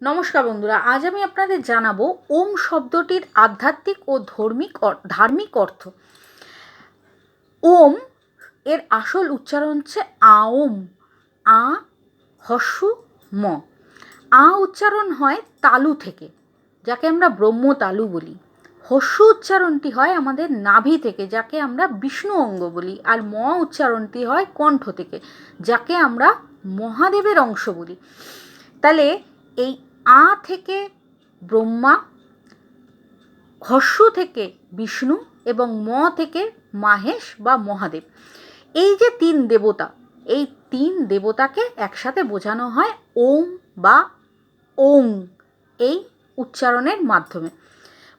নমস্কার বন্ধুরা, আজ আমি আপনাদের জানাবো ওম শব্দটির আধ্যাত্মিক ও ধার্মিক অর্থ। ওম এর আসল উচ্চারণ হচ্ছে আওম, আ হস্যু ম। আ উচ্চারণ হয় তালু থেকে, যাকে আমরা ব্রহ্ম তালু বলি। হস্যু উচ্চারণটি হয় আমাদের নাভি থেকে, যাকে আমরা বিষ্ণু অঙ্গ বলি। আর ম উচ্চারণটি হয় কণ্ঠ থেকে, যাকে আমরা মহাদেবের অংশ বলি। তাহলে এই আ থেকে ব্রহ্মা, হস্যু থেকে বিষ্ণু এবং ম থেকে মাহেশ বা মহাদেব, এই যে তিন দেবতা, এই তিন দেবতাকে একসাথে বোঝানো হয় ওম বা ওং এই উচ্চারণের মাধ্যমে।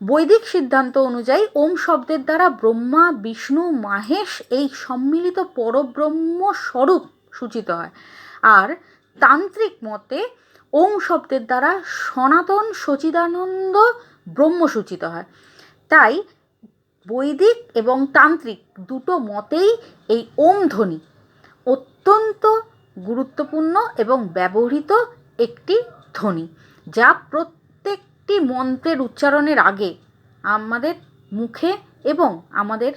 বৈদিক সিদ্ধান্ত অনুযায়ী ওম শব্দের দ্বারা ব্রহ্মা, বিষ্ণু, মাহেশ এই সম্মিলিত পরব্রহ্ম স্বরূপ সূচিত হয়। আর তান্ত্রিক মতে ওম শব্দের দ্বারা সনাতন সচিদানন্দ ব্রহ্ম সূচিত হয়। তাই বৈদিক এবং তান্ত্রিক দুটো মতেই এই ওম ধ্বনি অত্যন্ত গুরুত্বপূর্ণ এবং ব্যবহৃত একটি ধ্বনি, যা প্রত্যেকটি মন্ত্রের উচ্চারণের আগে আমাদের মুখে এবং আমাদের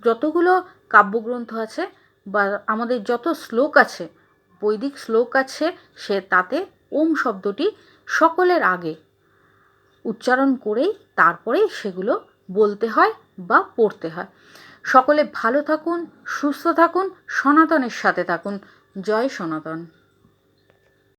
যতগুলো কাব্যগ্রন্থ আছে বা আমাদের যত শ্লোক আছে, বৈদিক শ্লোক আছে, তাতে ওম শব্দটি সকলের আগে উচ্চারণ করেই তারপরেই সেগুলো বলতে হয় বা পড়তে হয়। সকলে ভালো থাকুন, সুস্থ থাকুন, সনাতনের সাথে থাকুন। জয় সনাতন।